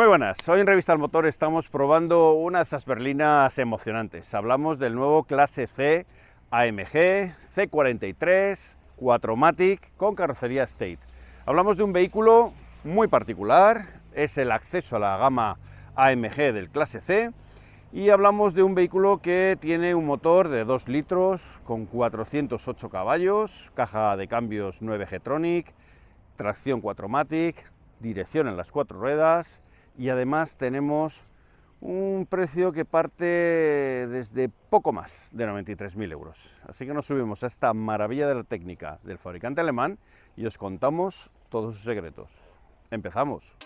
Muy buenas, hoy en Revista al Motor estamos probando unas de esas berlinas emocionantes. Hablamos del nuevo Clase C AMG C43 4MATIC con carrocería Estate. Hablamos de un vehículo muy particular, es el acceso a la gama AMG del Clase C, y hablamos de un vehículo que tiene un motor de 2 litros con 408 caballos, caja de cambios 9 G-Tronic, tracción 4MATIC, dirección en las 4 ruedas, y además tenemos un precio que parte desde poco más de 93.000 euros. Así que nos subimos a esta maravilla de la técnica del fabricante alemán y os contamos todos sus secretos. ¡Empezamos!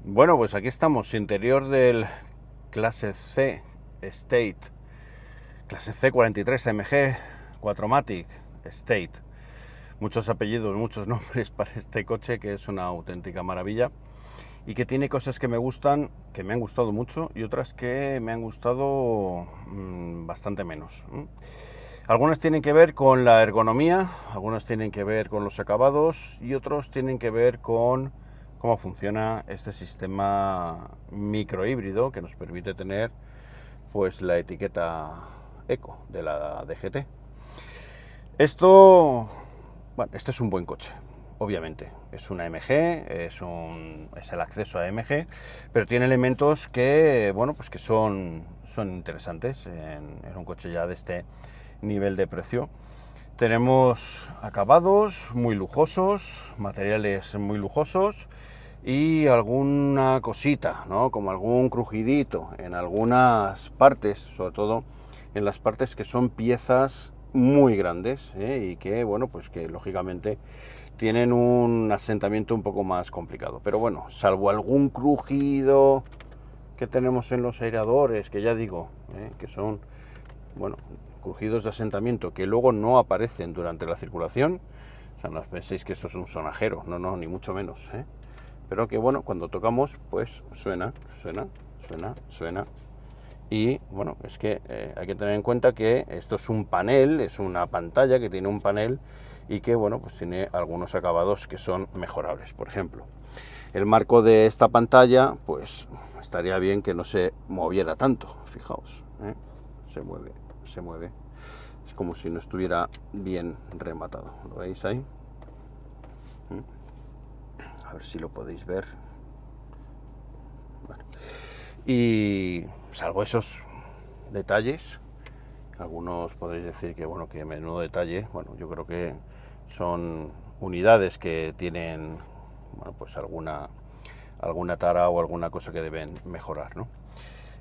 Bueno, pues aquí estamos, interior del Clase C Estate, Clase C43 AMG 4MATIC Estate. Muchos apellidos, muchos nombres para este coche, que es una auténtica maravilla y que tiene cosas que me gustan, que me han gustado mucho, y otras que me han gustado bastante menos. Algunas tienen que ver con la ergonomía, algunas tienen que ver con los acabados y otros tienen que ver con cómo funciona este sistema microhíbrido que nos permite tener pues la etiqueta Eco de la DGT. Este es un buen coche, obviamente. Es una AMG, es el acceso a AMG, pero tiene elementos que, bueno, pues que son interesantes en un coche ya de este nivel de precio. Tenemos acabados muy lujosos, materiales muy lujosos y alguna cosita, ¿no? Como algún crujidito en algunas partes, sobre todo en las partes que son piezas muy grandes, y que, bueno, pues que lógicamente tienen un asentamiento un poco más complicado. Pero bueno, salvo algún crujido que tenemos en los aireadores, que ya digo, que son, bueno, crujidos de asentamiento que luego no aparecen durante la circulación. O sea, no penséis que esto es un sonajero, no, ni mucho menos, pero que, bueno, cuando tocamos, pues suena. Y, bueno, es que hay que tener en cuenta que esto es un panel, es una pantalla que tiene un panel y que, bueno, pues tiene algunos acabados que son mejorables. Por ejemplo, el marco de esta pantalla, pues estaría bien que no se moviera tanto, fijaos, se mueve. Es como si no estuviera bien rematado. ¿Lo veis ahí? A ver si lo podéis ver. Bueno. Y salvo esos detalles, algunos podréis decir que, bueno, que menudo detalle. Bueno, yo creo que son unidades que tienen, bueno, pues alguna tara o alguna cosa que deben mejorar, ¿no?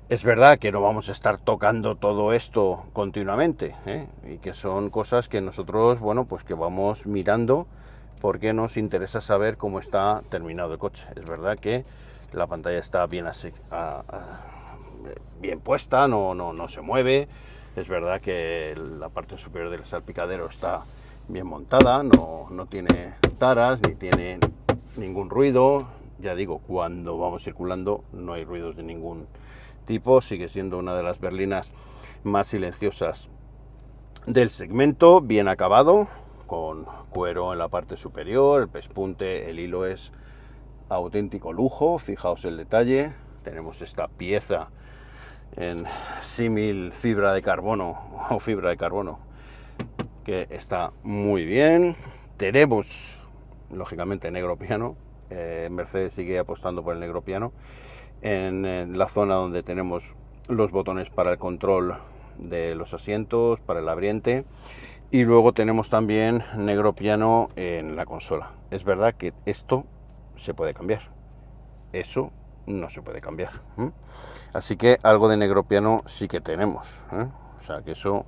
Es verdad que no vamos a estar tocando todo esto continuamente, y que son cosas que nosotros, bueno, pues que vamos mirando porque nos interesa saber cómo está terminado el coche. Es verdad que la pantalla está bien puesta, no se mueve. Es verdad que la parte superior del salpicadero está bien montada, no tiene taras ni tiene ningún ruido. Ya digo, cuando vamos circulando no hay ruidos de ningún tipo. Sigue siendo una de las berlinas más silenciosas del segmento, bien acabado, con cuero en la parte superior, el pespunte, el hilo es auténtico lujo. Fijaos el detalle, tenemos esta pieza en símil fibra de carbono que está muy bien. Tenemos lógicamente negro piano, Mercedes sigue apostando por el negro piano, en la zona donde tenemos los botones para el control de los asientos, para el abriente, y luego tenemos también negro piano en la consola. Es verdad que esto se puede cambiar, eso no se puede cambiar, ¿eh? Así que algo de negro piano sí que tenemos, ¿eh? O sea que eso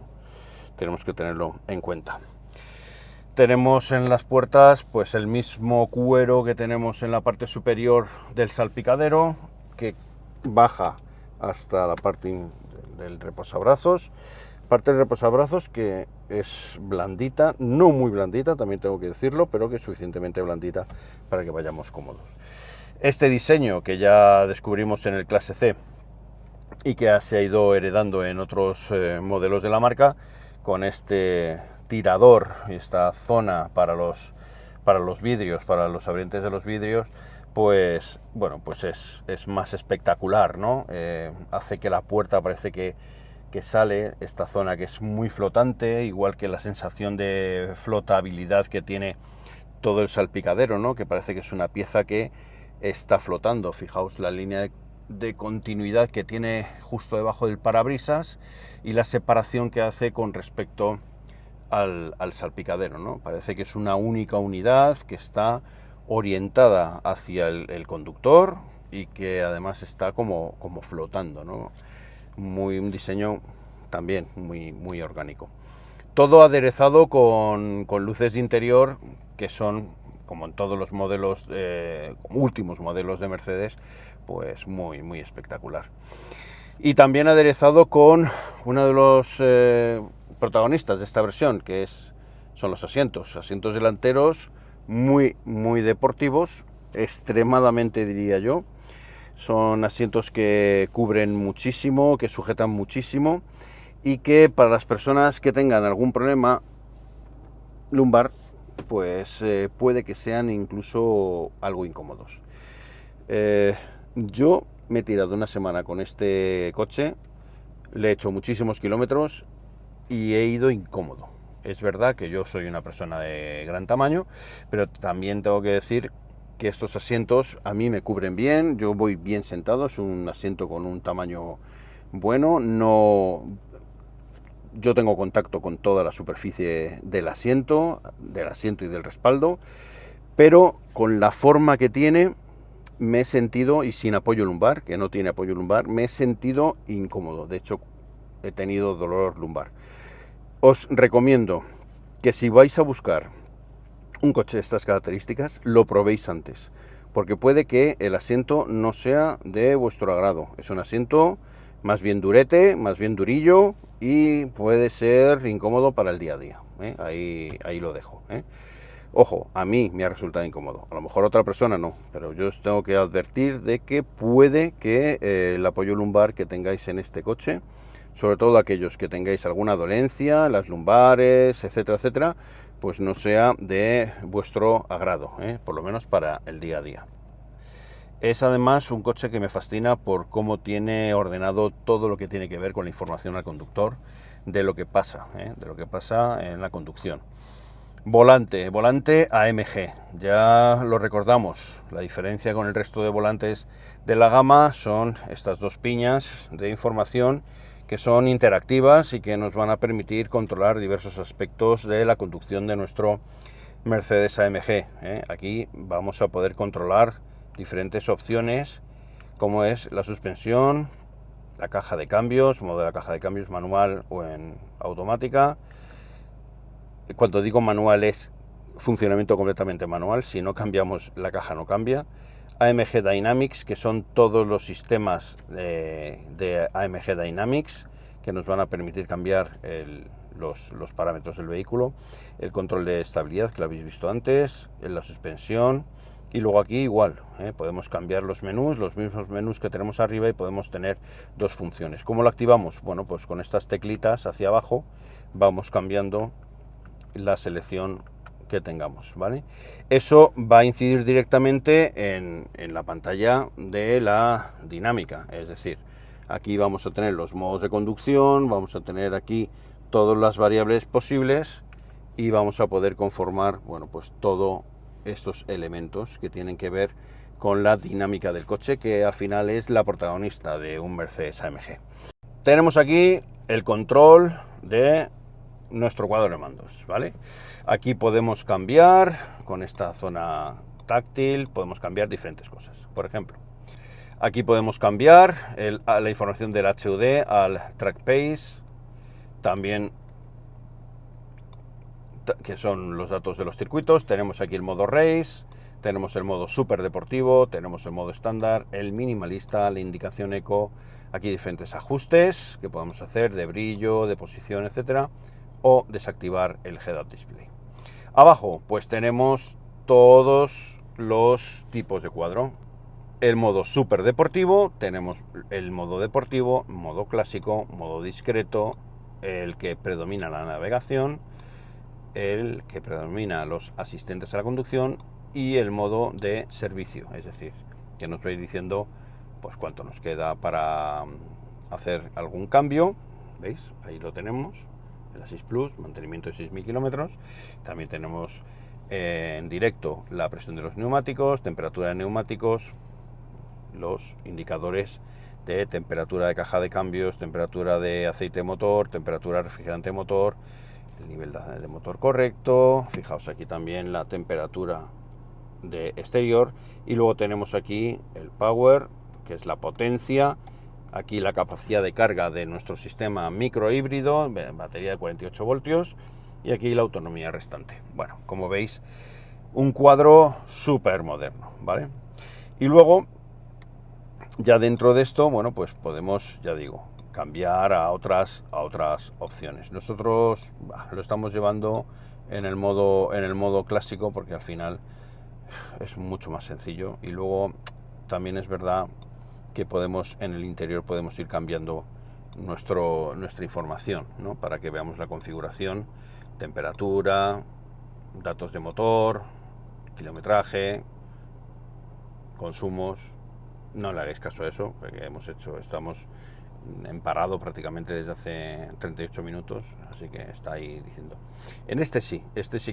tenemos que tenerlo en cuenta. Tenemos en las puertas pues el mismo cuero que tenemos en la parte superior del salpicadero, que baja hasta la parte del reposabrazos. Parte del reposabrazos que es blandita, no muy blandita, también tengo que decirlo, pero que es suficientemente blandita para que vayamos cómodos. Este diseño que ya descubrimos en el Clase C y que se ha ido heredando en otros modelos de la marca, con este tirador y esta zona para los vidrios, para los abrientes de los vidrios, pues bueno, pues es más espectacular, ¿no? Hace que la puerta parece que sale esta zona que es muy flotante, igual que la sensación de flotabilidad que tiene todo el salpicadero, ¿no? Que parece que es una pieza que está flotando. Fijaos la línea de continuidad que tiene justo debajo del parabrisas y la separación que hace con respecto al salpicadero, ¿no? Parece que es una única unidad que está orientada hacia el conductor y que además está como flotando, ¿no? Un diseño también muy orgánico. Todo aderezado con luces de interior que son, como en todos los modelos, últimos modelos de Mercedes, pues muy espectacular. Y también aderezado con uno de los protagonistas de esta versión, que son los asientos delanteros muy deportivos, extremadamente diría yo. Son asientos que cubren muchísimo, que sujetan muchísimo y que para las personas que tengan algún problema lumbar, pues puede que sean incluso algo incómodos. Yo me he tirado una semana con este coche, le he hecho muchísimos kilómetros y he ido incómodo. Es verdad que yo soy una persona de gran tamaño, pero también tengo que decir que estos asientos a mí me cubren bien, yo voy bien sentado, es un asiento con un tamaño bueno, yo tengo contacto con toda la superficie del asiento y del respaldo, pero con la forma que tiene me he sentido, y sin apoyo lumbar, que no tiene apoyo lumbar, me he sentido incómodo. De hecho, he tenido dolor lumbar. Os recomiendo que si vais a buscar un coche de estas características, lo probéis antes, porque puede que el asiento no sea de vuestro agrado. Es un asiento más bien durete, más bien durillo, y puede ser incómodo para el día a día, ¿eh? Ahí lo dejo, ¿eh? Ojo, a mí me ha resultado incómodo, a lo mejor a otra persona no, pero yo os tengo que advertir de que puede que el apoyo lumbar que tengáis en este coche, sobre todo aquellos que tengáis alguna dolencia, las lumbares, etcétera, etcétera, pues no sea de vuestro agrado, por lo menos para el día a día. Es además un coche que me fascina por cómo tiene ordenado todo lo que tiene que ver con la información al conductor de lo que pasa en la conducción. Volante AMG, ya lo recordamos, la diferencia con el resto de volantes de la gama son estas dos piñas de información que son interactivas y que nos van a permitir controlar diversos aspectos de la conducción de nuestro Mercedes AMG. Aquí vamos a poder controlar diferentes opciones, como es la suspensión, la caja de cambios, modo de la caja de cambios manual o en automática. Cuando digo manual es funcionamiento completamente manual, si no cambiamos la caja no cambia. AMG Dynamics, que son todos los sistemas de AMG Dynamics que nos van a permitir cambiar los parámetros del vehículo, el control de estabilidad que lo habéis visto antes, la suspensión, y luego aquí igual, podemos cambiar los mismos menús que tenemos arriba, y podemos tener dos funciones. ¿Cómo lo activamos? Bueno, pues con estas teclitas hacia abajo vamos cambiando la selección que tengamos, ¿vale? Eso va a incidir directamente en la pantalla de la dinámica, es decir, aquí vamos a tener los modos de conducción, vamos a tener aquí todas las variables posibles y vamos a poder conformar, bueno, pues todos estos elementos que tienen que ver con la dinámica del coche, que al final es la protagonista de un Mercedes AMG. Tenemos aquí el control de nuestro cuadro de mandos, ¿vale? Aquí podemos cambiar, con esta zona táctil, podemos cambiar diferentes cosas. Por ejemplo, aquí podemos cambiar la información del HUD al Track Pace, también que son los datos de los circuitos. Tenemos aquí el modo Race, tenemos el modo Super Deportivo, tenemos el modo estándar, el minimalista, la indicación eco, aquí diferentes ajustes que podemos hacer de brillo, de posición, etcétera, o desactivar el Head-Up Display. Abajo pues tenemos todos los tipos de cuadro. El modo Super Deportivo, tenemos el modo deportivo, modo clásico, modo discreto, el que predomina la navegación, el que predomina los asistentes a la conducción y el modo de servicio, es decir, que nos va a ir diciendo pues cuánto nos queda para hacer algún cambio. ¿Veis? Ahí lo tenemos, el Assist Plus, mantenimiento de 6.000 kilómetros. También tenemos en directo la presión de los neumáticos, temperatura de neumáticos, los indicadores de temperatura de caja de cambios, temperatura de aceite motor, temperatura refrigerante motor, el nivel de motor correcto. Fijaos aquí también la temperatura de exterior, y luego tenemos aquí el power, que es la potencia, aquí la capacidad de carga de nuestro sistema micro híbrido, batería de 48 voltios, y aquí la autonomía restante. Bueno, como veis, un cuadro súper moderno, ¿vale? Y luego, ya dentro de esto, bueno, pues podemos, ya digo, cambiar a otras opciones. Nosotros lo estamos llevando en el modo clásico, porque al final es mucho más sencillo, y luego también es verdad que podemos, en el interior podemos ir cambiando nuestra información, ¿no? Para que veamos la configuración, temperatura, datos de motor, kilometraje, consumos. No le hagáis caso a eso, porque estamos en parado prácticamente desde hace 38 minutos, así que está ahí diciendo. En este sí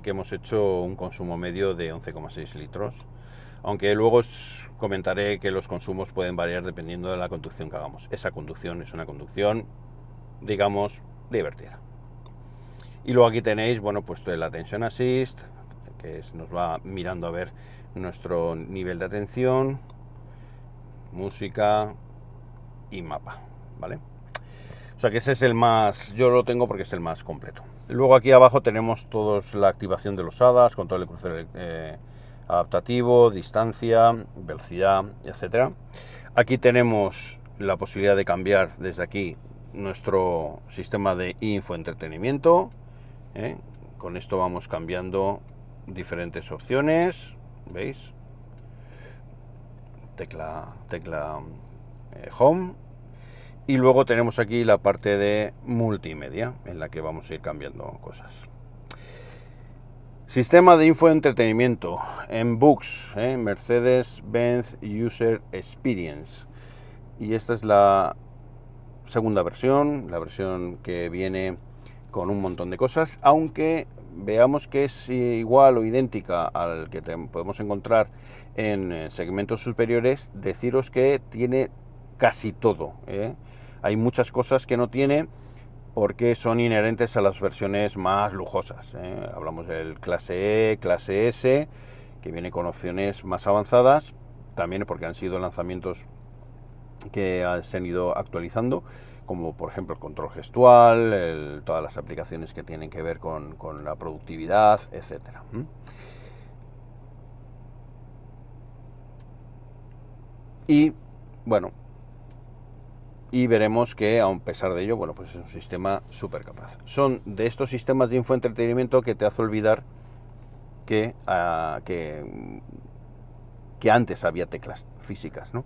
que hemos hecho un consumo medio de 11,6 litros, aunque luego os comentaré que los consumos pueden variar dependiendo de la conducción que hagamos. Esa conducción es una conducción, digamos, divertida. Y luego aquí tenéis, bueno, pues el Attention Assist, que nos va mirando a ver nuestro nivel de atención, música y mapa, ¿vale? O sea que ese es el más, yo lo tengo porque es el más completo. Luego aquí abajo tenemos todos la activación de los HADAS, control de crucero adaptativo, distancia, velocidad, etcétera. Aquí tenemos la posibilidad de cambiar desde aquí nuestro sistema de infoentretenimiento, ¿eh? Con esto vamos cambiando diferentes opciones, ¿veis? Tecla Home, y luego tenemos aquí la parte de multimedia en la que vamos a ir cambiando cosas. Sistema de infoentretenimiento en Books, Mercedes-Benz User Experience, y esta es la segunda versión, la versión que viene con un montón de cosas, aunque veamos que es igual o idéntica al que podemos encontrar en segmentos superiores. Deciros que tiene casi todo, Hay muchas cosas que no tiene porque son inherentes a las versiones más lujosas, Hablamos del clase E, clase S, que viene con opciones más avanzadas, también porque han sido lanzamientos que se han ido actualizando, como por ejemplo el control gestual, todas las aplicaciones que tienen que ver con la productividad, etcétera. Y bueno, y veremos que a pesar de ello, bueno, pues es un sistema súper capaz. Son de estos sistemas de infoentretenimiento que te hace olvidar que antes había teclas físicas, ¿no?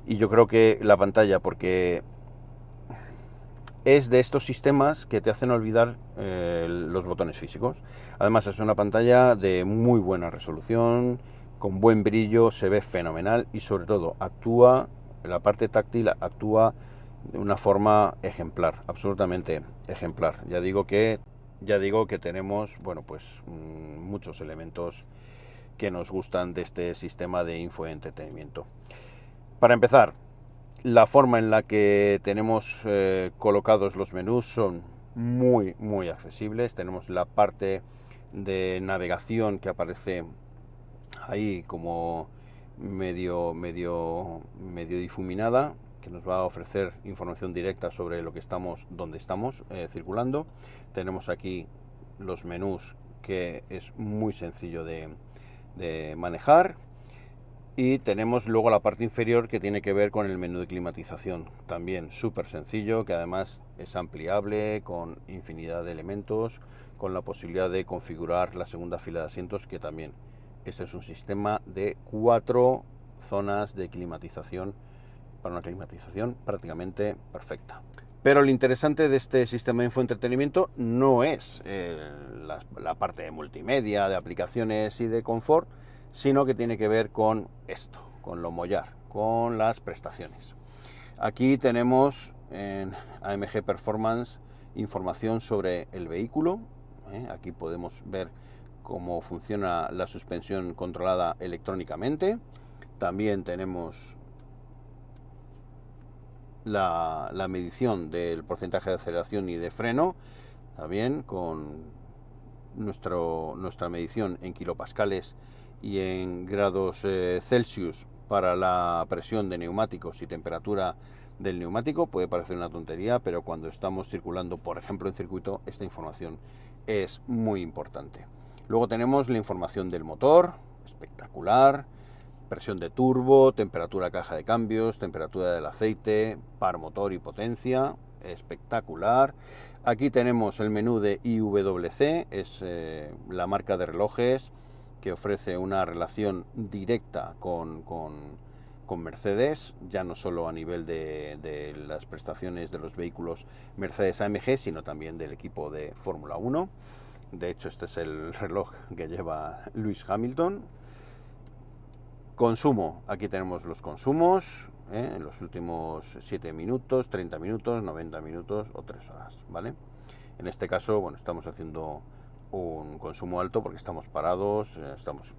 Y yo creo que la pantalla, porque es de estos sistemas que te hacen olvidar los botones físicos. Además es una pantalla de muy buena resolución, con buen brillo, se ve fenomenal, y sobre todo la parte táctil actúa de una forma ejemplar, absolutamente ejemplar. Ya digo que tenemos, bueno, pues muchos elementos que nos gustan de este sistema de infoentretenimiento. Para empezar, la forma en la que tenemos colocados los menús son muy accesibles. Tenemos la parte de navegación que aparece ahí como medio difuminada, que nos va a ofrecer información directa sobre lo que estamos, dónde estamos circulando. Tenemos aquí los menús, que es muy sencillo de manejar, y tenemos luego la parte inferior que tiene que ver con el menú de climatización, también súper sencillo, que además es ampliable con infinidad de elementos, con la posibilidad de configurar la segunda fila de asientos, que también este es un sistema de 4 zonas de climatización para una climatización prácticamente perfecta. Pero lo interesante de este sistema de infoentretenimiento no es la parte de multimedia, de aplicaciones y de confort, sino que tiene que ver con esto, con lo mollar, con las prestaciones. Aquí tenemos en AMG Performance información sobre el vehículo. Aquí podemos ver cómo funciona la suspensión controlada electrónicamente. También tenemos la medición del porcentaje de aceleración y de freno, también con nuestra medición en kilopascales y en grados Celsius para la presión de neumáticos y temperatura del neumático. Puede parecer una tontería, pero cuando estamos circulando, por ejemplo, en circuito, esta información es muy importante. Luego tenemos la información del motor, espectacular, presión de turbo, temperatura caja de cambios, temperatura del aceite, par motor y potencia, espectacular. Aquí tenemos el menú de IWC, es la marca de relojes que ofrece una relación directa con Mercedes, ya no solo a nivel de las prestaciones de los vehículos Mercedes AMG, sino también del equipo de Fórmula 1. De hecho, este es el reloj que lleva Lewis Hamilton. Consumo, aquí tenemos los consumos, en los últimos 7 minutos, 30 minutos, 90 minutos o 3 horas, ¿vale? En este caso, bueno, estamos haciendo un consumo alto porque estamos parados, estamos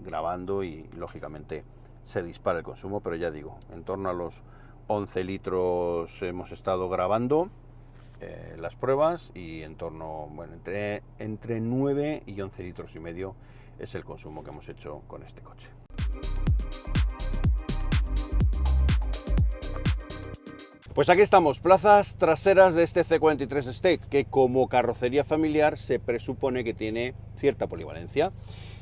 grabando y lógicamente se dispara el consumo, pero ya digo, en torno a los 11 litros hemos estado grabando las pruebas, y en torno, bueno, entre 9 y 11 litros y medio es el consumo que hemos hecho con este coche. Pues aquí estamos, plazas traseras de este C43 Estate, que como carrocería familiar se presupone que tiene cierta polivalencia.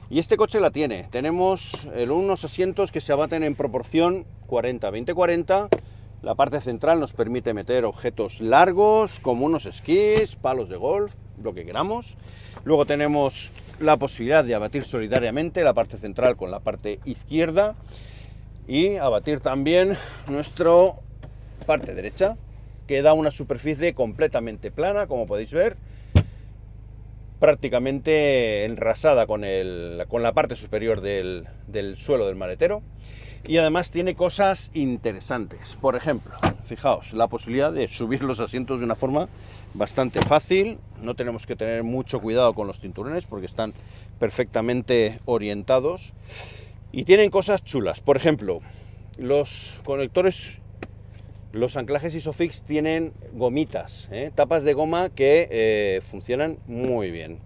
Y este coche la tiene. Tenemos unos asientos que se abaten en proporción 40-20-40. La parte central nos permite meter objetos largos, como unos esquís, palos de golf, lo que queramos. Luego tenemos la posibilidad de abatir solidariamente la parte central con la parte izquierda, y abatir también nuestra parte derecha, que da una superficie completamente plana, como podéis ver, prácticamente enrasada con la parte superior del suelo del maletero. Y además tiene cosas interesantes. Por ejemplo, fijaos, la posibilidad de subir los asientos de una forma bastante fácil. No tenemos que tener mucho cuidado con los cinturones porque están perfectamente orientados. Y tienen cosas chulas. Por ejemplo, los conectores, los anclajes Isofix tienen gomitas, tapas de goma que funcionan muy bien.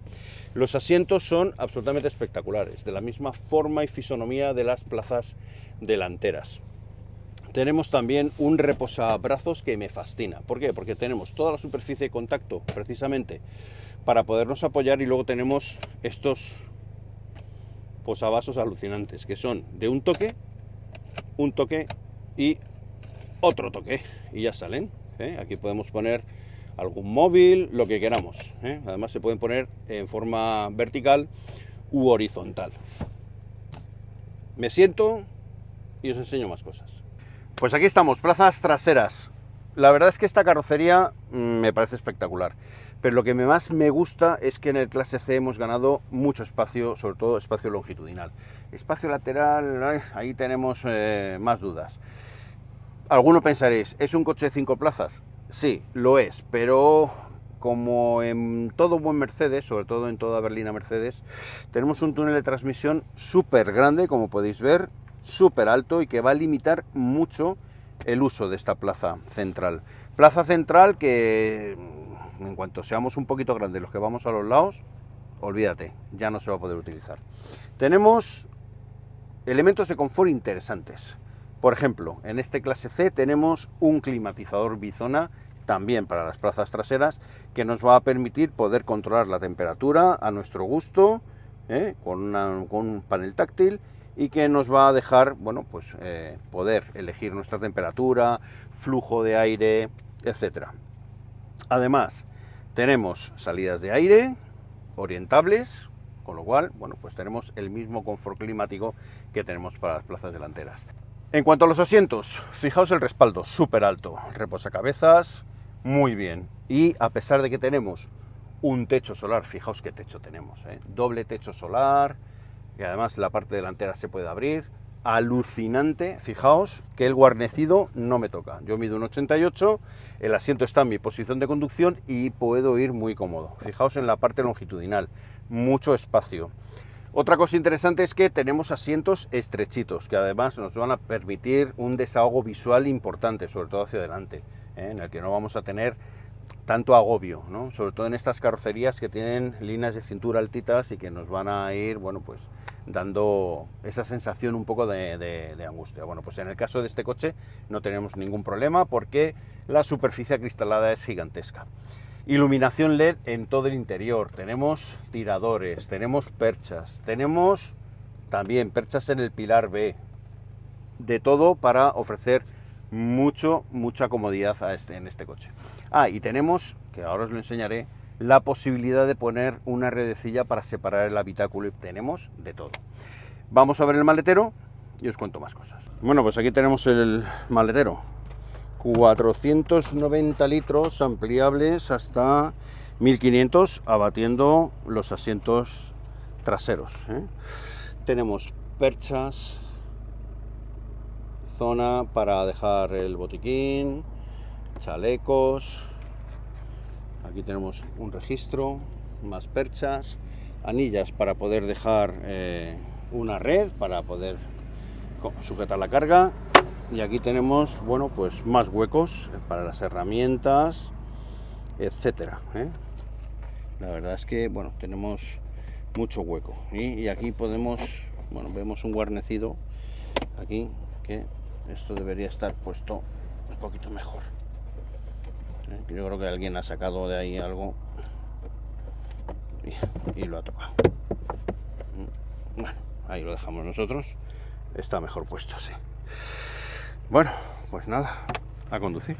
Los asientos son absolutamente espectaculares, de la misma forma y fisonomía de las plazas delanteras. Tenemos también un reposabrazos que me fascina. ¿Por qué? Porque tenemos toda la superficie de contacto precisamente para podernos apoyar, y luego tenemos estos posavasos alucinantes que son de un toque y otro toque, y ya salen. Aquí podemos poner algún móvil, lo que queramos. Además se pueden poner en forma vertical u horizontal. Me siento y os enseño más cosas. Pues aquí estamos, plazas traseras. La verdad es que esta carrocería me parece espectacular, pero lo que más me gusta es que en el clase C hemos ganado mucho espacio, sobre todo espacio longitudinal. Espacio lateral, ahí tenemos más dudas. Alguno pensaréis, ¿es un coche de 5 plazas? Sí, lo es, pero como en todo buen Mercedes, sobre todo en toda berlina Mercedes, tenemos un túnel de transmisión súper grande, como podéis ver, súper alto y que va a limitar mucho el uso de esta plaza central. Plaza central que en cuanto seamos un poquito grandes los que vamos a los lados, olvídate, ya no se va a poder utilizar. Tenemos elementos de confort interesantes. Por ejemplo, en este clase C tenemos un climatizador bizona, también para las plazas traseras, que nos va a permitir poder controlar la temperatura a nuestro gusto, con un panel táctil, y que nos va a dejar, bueno, pues poder elegir nuestra temperatura, flujo de aire, etcétera. Además, tenemos salidas de aire orientables, con lo cual, bueno, pues tenemos el mismo confort climático que tenemos para las plazas delanteras. En cuanto a los asientos, fijaos el respaldo, súper alto, reposacabezas, muy bien. Y a pesar de que tenemos un techo solar, fijaos qué techo tenemos, doble techo solar, y además la parte delantera se puede abrir, alucinante. Fijaos que el guarnecido no me toca, yo mido 1,88, el asiento está en mi posición de conducción y puedo ir muy cómodo. Fijaos en la parte longitudinal, mucho espacio. Otra cosa interesante es que tenemos asientos estrechitos, que además nos van a permitir un desahogo visual importante, sobre todo hacia adelante, en el que no vamos a tener tanto agobio, ¿no? Sobre todo en estas carrocerías que tienen líneas de cintura altitas y que nos van a ir, bueno, pues dando esa sensación un poco de angustia. Bueno, pues en el caso de este coche no tenemos ningún problema porque la superficie acristalada es gigantesca. Iluminación LED en todo el interior, tenemos tiradores, tenemos perchas, tenemos también perchas en el pilar B, de todo para ofrecer mucha comodidad en este coche. Y tenemos, que ahora os lo enseñaré, la posibilidad de poner una redecilla para separar el habitáculo y tenemos de todo. Vamos a ver el maletero y os cuento más cosas. Bueno, pues aquí tenemos el maletero. 490 litros ampliables hasta 1500, abatiendo los asientos traseros. Tenemos perchas, zona para dejar el botiquín, chalecos. Aquí tenemos un registro, más perchas, anillas para poder dejar una red para poder sujetar la carga. Y aquí tenemos, bueno, pues más huecos para las herramientas, etcétera. La verdad es que, bueno, tenemos mucho hueco. Y aquí podemos, bueno, vemos un guarnecido aquí, que esto debería estar puesto un poquito mejor. Yo creo que alguien ha sacado de ahí algo y lo ha tocado. Bueno, ahí lo dejamos nosotros. Está mejor puesto, sí. Bueno, pues nada, a conducir.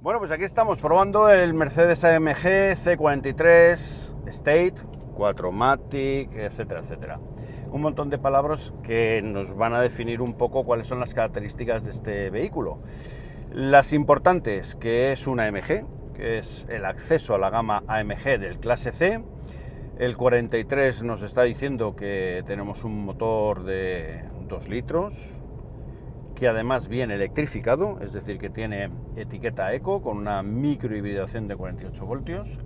Bueno, pues aquí estamos probando el Mercedes AMG C43 Estate, 4MATIC, etcétera, etcétera. Un montón de palabras que nos van a definir un poco cuáles son las características de este vehículo. Las importantes, que es una AMG, que es el acceso a la gama AMG del clase C. El 43 nos está diciendo que tenemos un motor de 2 litros, que además viene electrificado, es decir, que tiene etiqueta Eco con una microhibridación de 48 voltios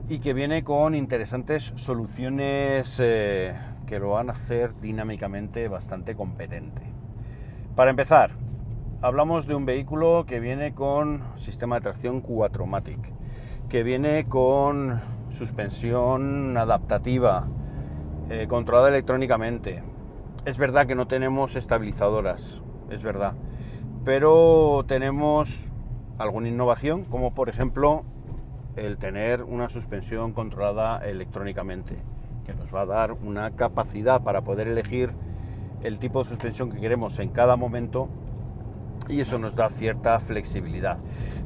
y que viene con interesantes soluciones que lo van a hacer dinámicamente bastante competente. Para empezar, hablamos de un vehículo que viene con sistema de tracción 4MATIC, que viene con suspensión adaptativa, controlada electrónicamente. Es verdad que no tenemos estabilizadoras, es verdad, pero tenemos alguna innovación, como por ejemplo el tener una suspensión controlada electrónicamente, que nos va a dar una capacidad para poder elegir el tipo de suspensión que queremos en cada momento, y eso nos da cierta flexibilidad.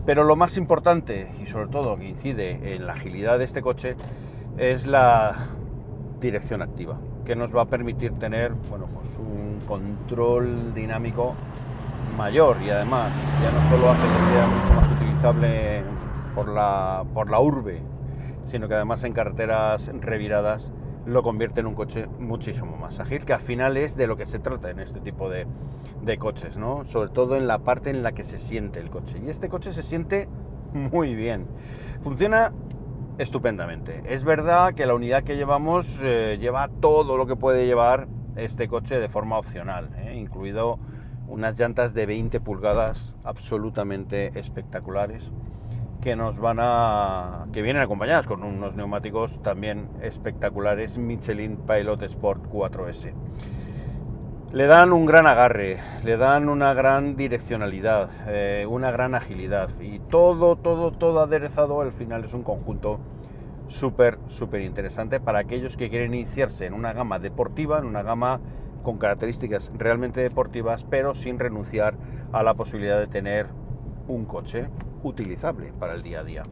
Pero lo más importante, y sobre todo que incide en la agilidad de este coche, es la dirección activa, que nos va a permitir tener, bueno, pues un control dinámico mayor, y además ya no solo hace que sea mucho más utilizable por la urbe, sino que además en carreteras reviradas lo convierte en un coche muchísimo más ágil, que al final es de lo que se trata en este tipo de coches, ¿no? Sobre todo en la parte en la que se siente el coche. Y este coche se siente muy bien. Funciona estupendamente. Es verdad que la unidad que llevamos lleva todo lo que puede llevar este coche de forma opcional, incluido unas llantas de 20 pulgadas absolutamente espectaculares que vienen acompañadas con unos neumáticos también espectaculares Michelin Pilot Sport 4S. Le dan un gran agarre, le dan una gran direccionalidad, una gran agilidad, y todo aderezado al final es un conjunto súper interesante para aquellos que quieren iniciarse en una gama deportiva, en una gama con características realmente deportivas, pero sin renunciar a la posibilidad de tener un coche utilizable para el día a día.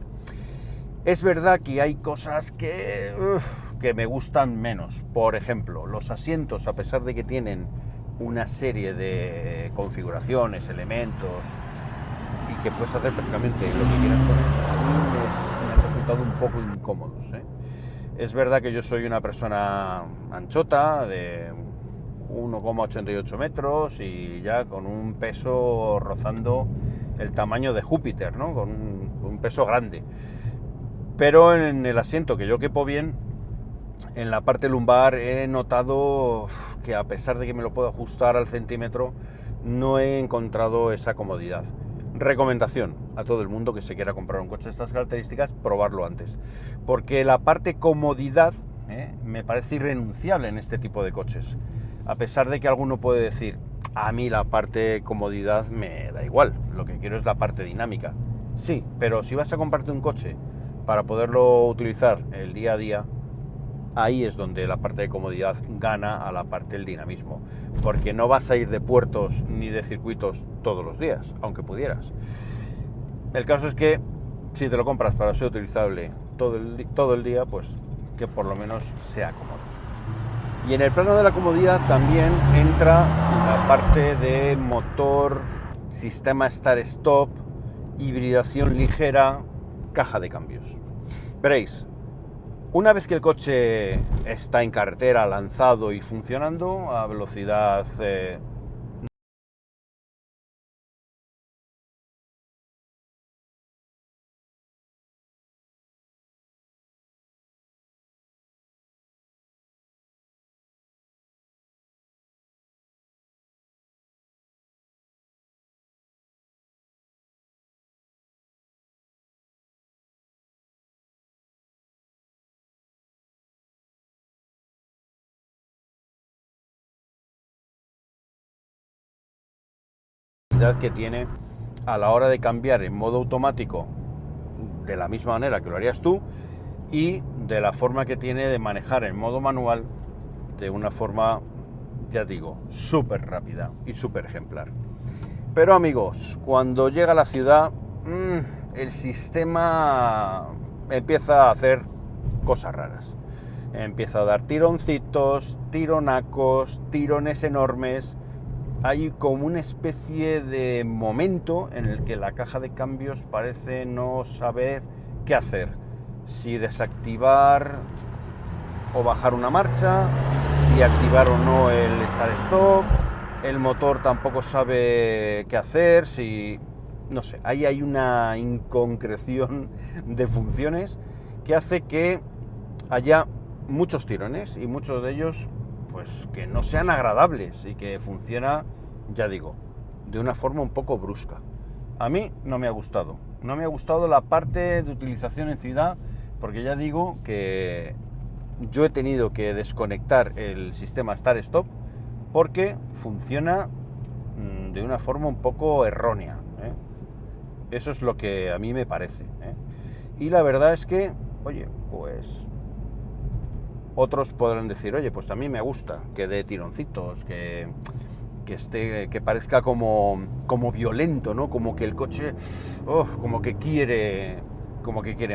Es verdad que hay cosas que me gustan menos. Por ejemplo, los asientos, a pesar de que tienen una serie de configuraciones, elementos, y que puedes hacer prácticamente lo que quieras con ellos, a mí me han resultado un poco incómodos. Es verdad que yo soy una persona anchota, de 1,88 metros, y ya con un peso rozando el tamaño de Júpiter, ¿no? Con un peso grande. Pero en el asiento, que yo quepo bien, en la parte lumbar he notado que, a pesar de que me lo puedo ajustar al centímetro, no he encontrado esa comodidad. Recomendación a todo el mundo que se quiera comprar un coche de estas características: probarlo antes, porque la parte comodidad me parece irrenunciable en este tipo de coches. A pesar de que alguno puede decir, a mí la parte comodidad me da igual, lo que quiero es la parte dinámica. Sí, pero si vas a comprarte un coche para poderlo utilizar el día a día, ahí es donde la parte de comodidad gana a la parte del dinamismo, porque no vas a ir de puertos ni de circuitos todos los días, aunque pudieras. El caso es que si te lo compras para ser utilizable todo el día, pues que por lo menos sea cómodo. Y en el plano de la comodidad también entra la parte de motor, sistema start-stop, hibridación ligera, caja de cambios. Veréis, una vez que el coche está en carretera, lanzado y funcionando a velocidad que tiene a la hora de cambiar en modo automático de la misma manera que lo harías tú, y de la forma que tiene de manejar en modo manual de una forma, ya digo, súper rápida y súper ejemplar. Pero amigos, cuando llega a la ciudad, el sistema empieza a hacer cosas raras. Empieza a dar tironcitos, tironacos, tirones enormes. Hay como una especie de momento en el que la caja de cambios parece no saber qué hacer. Si desactivar o bajar una marcha, si activar o no el start-stop. El motor tampoco sabe qué hacer, no sé, ahí hay una inconcreción de funciones que hace que haya muchos tirones, y muchos de ellos pues que no sean agradables, y que funciona, ya digo, de una forma un poco brusca. A mí no me ha gustado la parte de utilización en ciudad, porque ya digo que yo he tenido que desconectar el sistema Start-Stop porque funciona de una forma un poco errónea. Eso es lo que a mí me parece. Y la verdad es que, oye, pues otros podrán decir, oye, pues a mí me gusta que dé tironcitos, que parezca como violento, ¿no? Como que el coche, como que quiere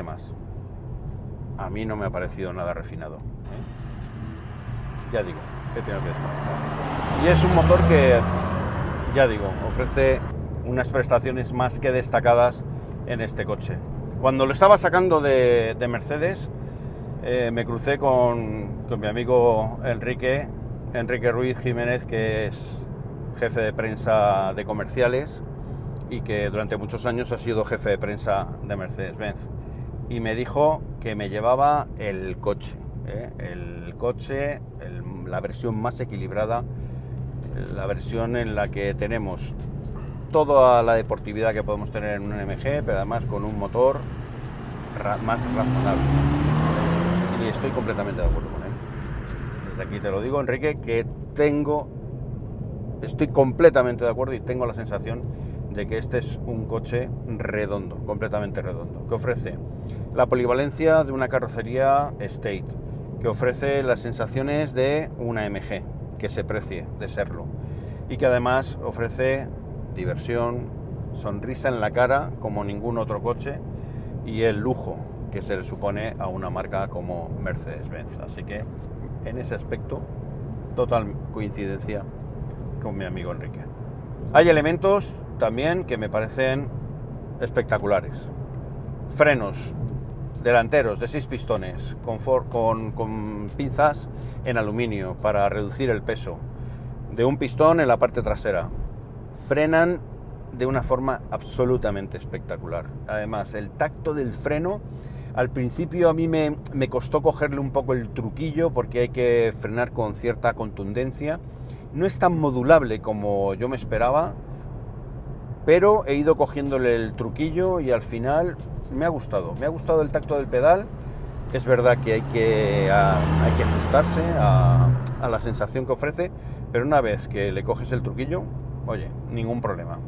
más. A mí no me ha parecido nada refinado. Ya digo, que tengo que desconectar. Y es un motor que, ya digo, ofrece unas prestaciones más que destacadas en este coche. Cuando lo estaba sacando de Mercedes, me crucé con mi amigo Enrique Ruiz Jiménez, que es jefe de prensa de comerciales y que durante muchos años ha sido jefe de prensa de Mercedes-Benz. Y me dijo que me llevaba el coche, la versión más equilibrada, la versión en la que tenemos toda la deportividad que podemos tener en un MG, pero además con un motor más razonable. Y estoy completamente de acuerdo con él. Desde aquí te lo digo, Enrique, que estoy completamente de acuerdo y tengo la sensación de que este es un coche redondo, completamente redondo, que ofrece la polivalencia de una carrocería Estate, que ofrece las sensaciones de una MG, que se precie de serlo, y que además ofrece diversión, sonrisa en la cara como ningún otro coche, y el lujo que se le supone a una marca como Mercedes-Benz. Así que en ese aspecto, total coincidencia con mi amigo Enrique. Hay elementos también que me parecen espectaculares. Frenos delanteros de 6 pistones con pinzas en aluminio para reducir el peso, de un pistón en la parte trasera. Frenan de una forma absolutamente espectacular. Además, el tacto del freno, al principio a mí me costó cogerle un poco el truquillo, porque hay que frenar con cierta contundencia. No es tan modulable como yo me esperaba, pero he ido cogiéndole el truquillo y al final me ha gustado el tacto del pedal. Es verdad que hay que ajustarse a la sensación que ofrece, pero una vez que le coges el truquillo, oye, ningún problema.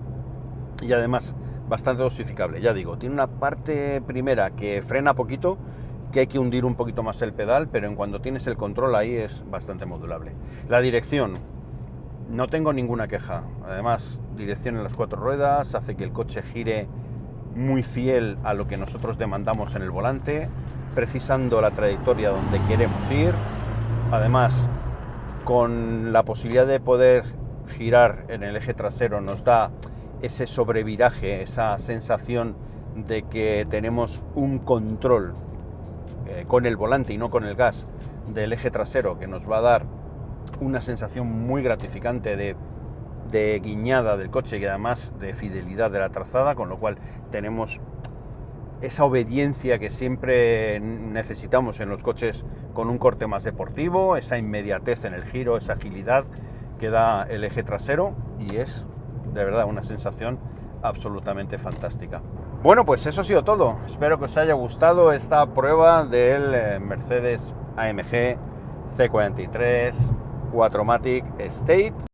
Y además, bastante dosificable, ya digo, tiene una parte primera que frena poquito, que hay que hundir un poquito más el pedal, pero en cuanto tienes el control ahí es bastante modulable. La dirección, no tengo ninguna queja. Además, dirección en las 4 ruedas, hace que el coche gire muy fiel a lo que nosotros demandamos en el volante, precisando la trayectoria donde queremos ir. Además, con la posibilidad de poder girar en el eje trasero, nos da ese sobreviraje, esa sensación de que tenemos un control con el volante y no con el gas del eje trasero, que nos va a dar una sensación muy gratificante de guiñada del coche y además de fidelidad de la trazada, con lo cual tenemos esa obediencia que siempre necesitamos en los coches con un corte más deportivo, esa inmediatez en el giro, esa agilidad que da el eje trasero, y es de verdad una sensación absolutamente fantástica. Bueno, pues eso ha sido todo. Espero que os haya gustado esta prueba del Mercedes AMG C43 4MATIC Estate.